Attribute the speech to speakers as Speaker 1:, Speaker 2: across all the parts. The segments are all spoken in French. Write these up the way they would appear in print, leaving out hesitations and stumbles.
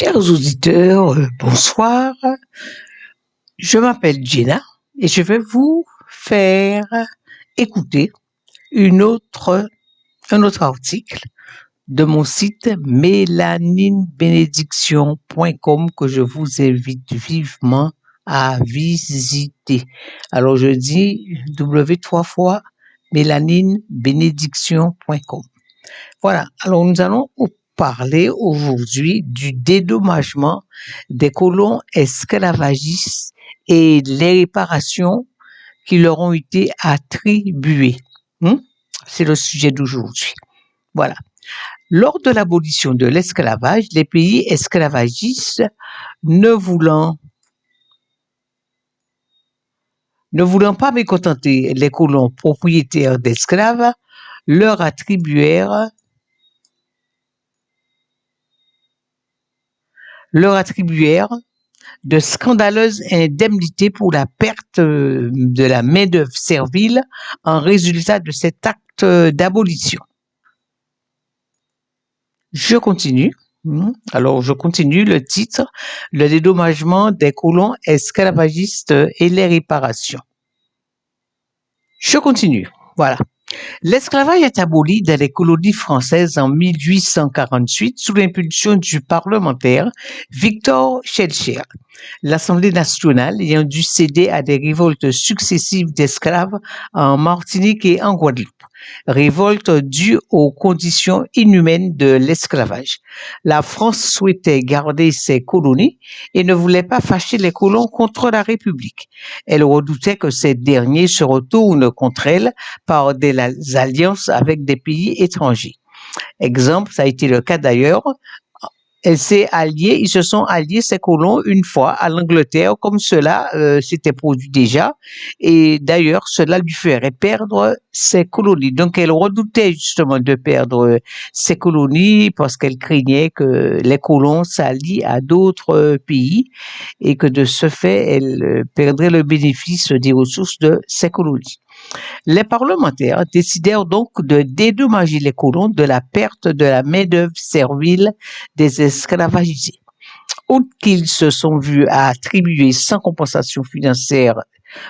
Speaker 1: Chers auditeurs, bonsoir. Je m'appelle Gina et je vais vous faire écouter un autre article de mon site mélaninebénédiction.com que je vous invite vivement à visiter. Alors je dis mélaninebénédiction.com. Voilà, alors nous allons parler aujourd'hui du dédommagement des colons esclavagistes et les réparations qui leur ont été attribuées. C'est le sujet d'aujourd'hui. Voilà. Lors de l'abolition de l'esclavage, les pays esclavagistes ne voulant pas mécontenter les colons propriétaires d'esclaves, leur attribuèrent de scandaleuses indemnités pour la perte de la main-d'œuvre servile en résultat de cet acte d'abolition. Je continue. Alors, je continue le titre, le dédommagement des colons esclavagistes et les réparations. Je continue. Voilà. L'esclavage est aboli dans les colonies françaises en 1848 sous l'impulsion du parlementaire Victor Schœlcher. L'Assemblée nationale ayant dû céder à des révoltes successives d'esclaves en Martinique et en Guadeloupe. Révolte due aux conditions inhumaines de l'esclavage. La France souhaitait garder ses colonies et ne voulait pas fâcher les colons contre la République. Elle redoutait que ces derniers se retournent contre elle par des alliances avec des pays étrangers. Exemple, ça a été le cas d'ailleurs. Ils se sont alliés, ces colons, une fois à l'Angleterre, comme cela s'était produit déjà. Et d'ailleurs, cela lui ferait perdre ses colonies. Donc, elle redoutait justement de perdre ses colonies parce qu'elle craignait que les colons s'allient à d'autres pays et que de ce fait, elle perdrait le bénéfice des ressources de ses colonies. Les parlementaires décidèrent donc de dédommager les colons de la perte de la main-d'œuvre servile des esclavagisés. Outre qu'ils se sont vus attribuer sans compensation financière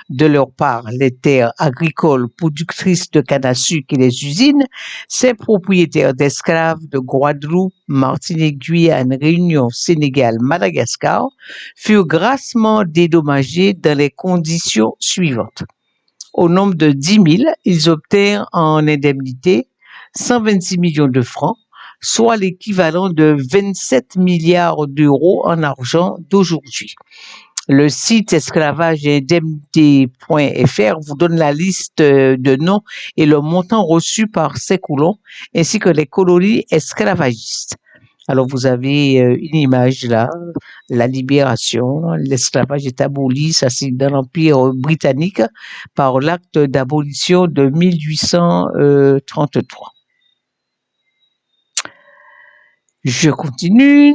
Speaker 1: de leur part les terres agricoles productrices de canne à sucre et les usines, ces propriétaires d'esclaves de Guadeloupe, Martinique, Guyane, Réunion, Sénégal, Madagascar furent grassement dédommagés dans les conditions suivantes. Au nombre de 10 000, ils obtinrent en indemnité 126 millions de francs, soit l'équivalent de 27 milliards d'euros en argent d'aujourd'hui. Le site esclavageindemnité.fr vous donne la liste de noms et le montant reçu par ces colons, ainsi que les colonies esclavagistes. Alors, vous avez une image là, la libération, l'esclavage est aboli, ça c'est dans l'Empire britannique, par l'acte d'abolition de 1833. Je continue.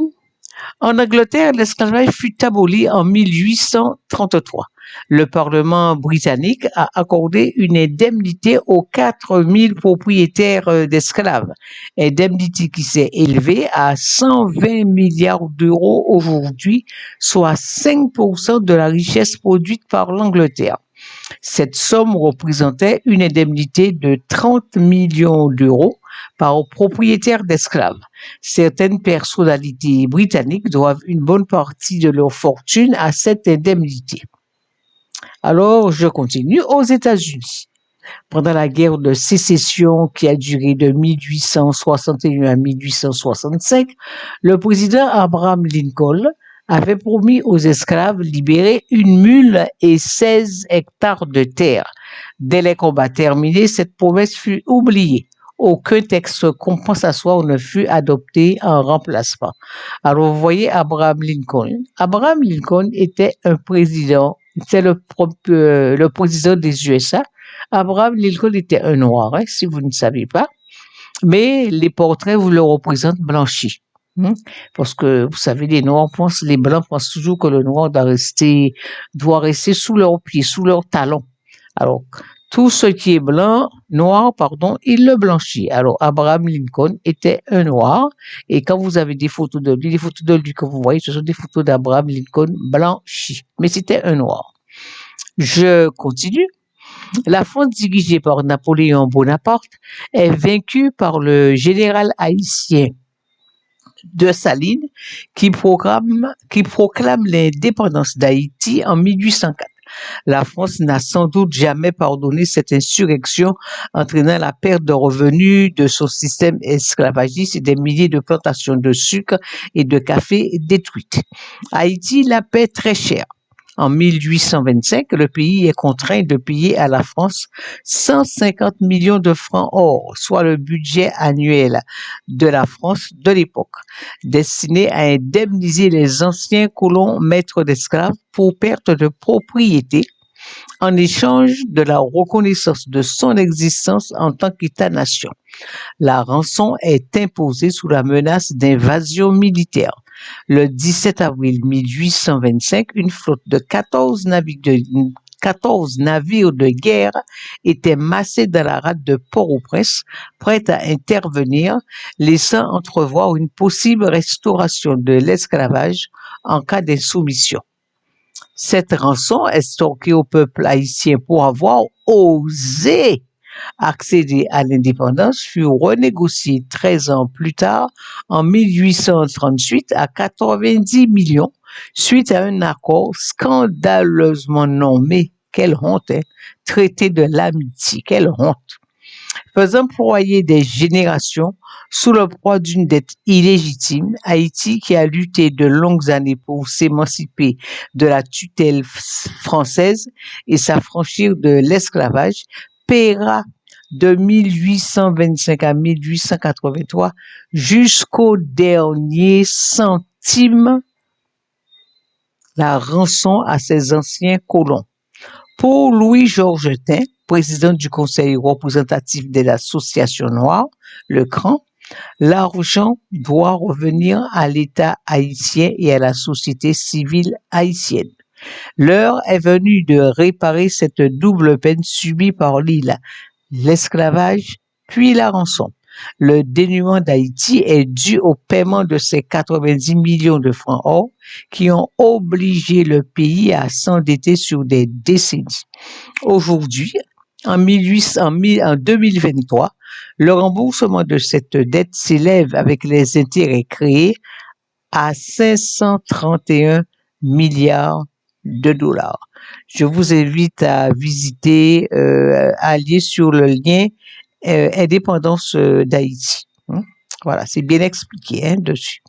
Speaker 1: En Angleterre, l'esclavage fut aboli en 1833. Le Parlement britannique a accordé une indemnité aux 4000 propriétaires d'esclaves, indemnité qui s'est élevée à 120 milliards d'euros aujourd'hui, soit 5% de la richesse produite par l'Angleterre. Cette somme représentait une indemnité de 30 millions d'euros par propriétaire d'esclaves. Certaines personnalités britanniques doivent une bonne partie de leur fortune à cette indemnité. Alors, je continue. Aux États-Unis, pendant la guerre de sécession qui a duré de 1861 à 1865, le président Abraham Lincoln avait promis aux esclaves libérés une mule et 16 hectares de terre. Dès les combats terminés, cette promesse fut oubliée. Aucun texte compensatoire ne fut adopté en remplacement. Alors, vous voyez Abraham Lincoln. Abraham Lincoln était un président, c'est le président des USA. Abraham Lincoln était un noir, si vous ne savez pas. Mais les portraits vous le représentent blanchi. Parce que, vous savez, les blancs pensent toujours que le noir doit rester sous leurs pieds, sous leurs talons. Alors, Tout ce qui est noir, il le blanchit. Alors, Abraham Lincoln était un noir. Et quand vous avez des photos de lui, les photos de lui que vous voyez, ce sont des photos d'Abraham Lincoln blanchis. Mais c'était un noir. Je continue. La France dirigée par Napoléon Bonaparte est vaincue par le général haïtien Dessalines qui proclame l'indépendance d'Haïti en 1804. La France n'a sans doute jamais pardonné cette insurrection entraînant la perte de revenus de son système esclavagiste et des milliers de plantations de sucre et de café détruites. Haïti la paie très cher. En 1825, le pays est contraint de payer à la France 150 millions de francs or, soit le budget annuel de la France de l'époque, destiné à indemniser les anciens colons maîtres d'esclaves pour perte de propriété en échange de la reconnaissance de son existence en tant qu'État-nation. La rançon est imposée sous la menace d'invasion militaire. Le 17 avril 1825, une flotte de 14 navires de guerre était massée dans la rade de Port-au-Prince, prête à intervenir, laissant entrevoir une possible restauration de l'esclavage en cas d'insoumission. Cette rançon extorquée au peuple haïtien pour avoir osé accéder à l'indépendance fut renégociée 13 ans plus tard, en 1838, à 90 millions, suite à un accord scandaleusement nommé, quelle honte, hein, traité de l'amitié, quelle honte, faisant ployer des générations sous le poids d'une dette illégitime. Haïti, qui a lutté de longues années pour s'émanciper de la tutelle française et s'affranchir de l'esclavage, paiera de 1825 à 1883 jusqu'au dernier centime la rançon à ses anciens colons. Pour Louis-Georges Tin, président du Conseil représentatif de l'Association noire, le CRAN, l'argent doit revenir à l'État haïtien et à la société civile haïtienne. L'heure est venue de réparer cette double peine subie par l'île, l'esclavage puis la rançon. Le dénuement d'Haïti est dû au paiement de ces 90 millions de francs or qui ont obligé le pays à s'endetter sur des décennies. Aujourd'hui, en 2023, le remboursement de cette dette s'élève avec les intérêts créés à 531 milliards de dollars. Je vous invite à visiter, à aller sur le lien Indépendance d'Haïti. Voilà, c'est bien expliqué dessus.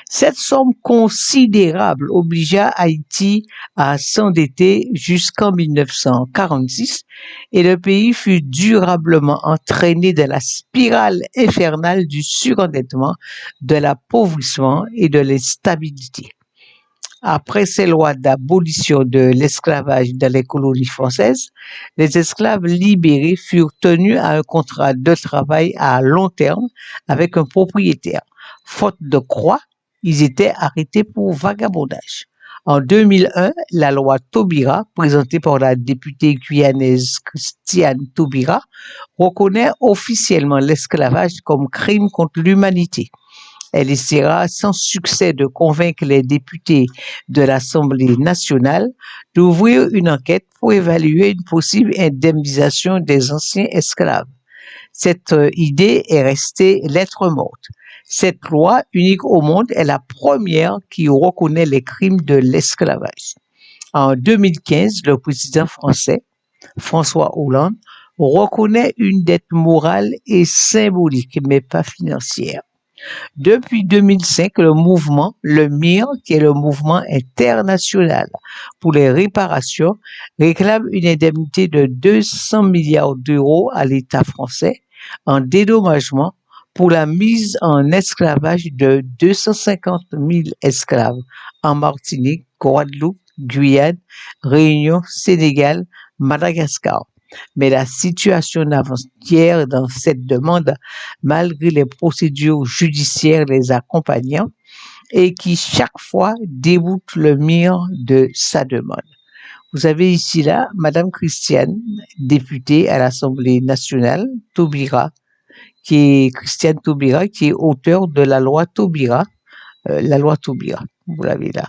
Speaker 1: Cette somme considérable obligea Haïti à s'endetter jusqu'en 1946 et le pays fut durablement entraîné dans la spirale infernale du surendettement, de l'appauvrissement et de l'instabilité. Après ces lois d'abolition de l'esclavage dans les colonies françaises, les esclaves libérés furent tenus à un contrat de travail à long terme avec un propriétaire. Faute de quoi, ils étaient arrêtés pour vagabondage. En 2001, la loi Taubira, présentée par la députée guyanaise Christiane Taubira, reconnaît officiellement l'esclavage comme crime contre l'humanité. Elle essaiera sans succès de convaincre les députés de l'Assemblée nationale d'ouvrir une enquête pour évaluer une possible indemnisation des anciens esclaves. Cette idée est restée lettre morte. Cette loi, unique au monde, est la première qui reconnaît les crimes de l'esclavage. En 2015, le président français, François Hollande, reconnaît une dette morale et symbolique, mais pas financière. Depuis 2005, le mouvement, le MIR, qui est le mouvement international pour les réparations, réclame une indemnité de 200 milliards d'euros à l'État français en dédommagement pour la mise en esclavage de 250 000 esclaves en Martinique, Guadeloupe, Guyane, Réunion, Sénégal, Madagascar. Mais la situation n'avance guère dans cette demande, malgré les procédures judiciaires les accompagnant et qui chaque fois déboutent le mur de sa demande. Vous avez ici là Madame Christiane, députée à l'Assemblée nationale, Taubira, qui est Christiane Taubira, qui est auteure de la loi Taubira. La loi Taubira, vous l'avez là.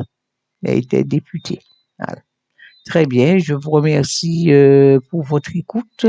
Speaker 1: Elle était députée. Voilà. Très bien, je vous remercie pour votre écoute.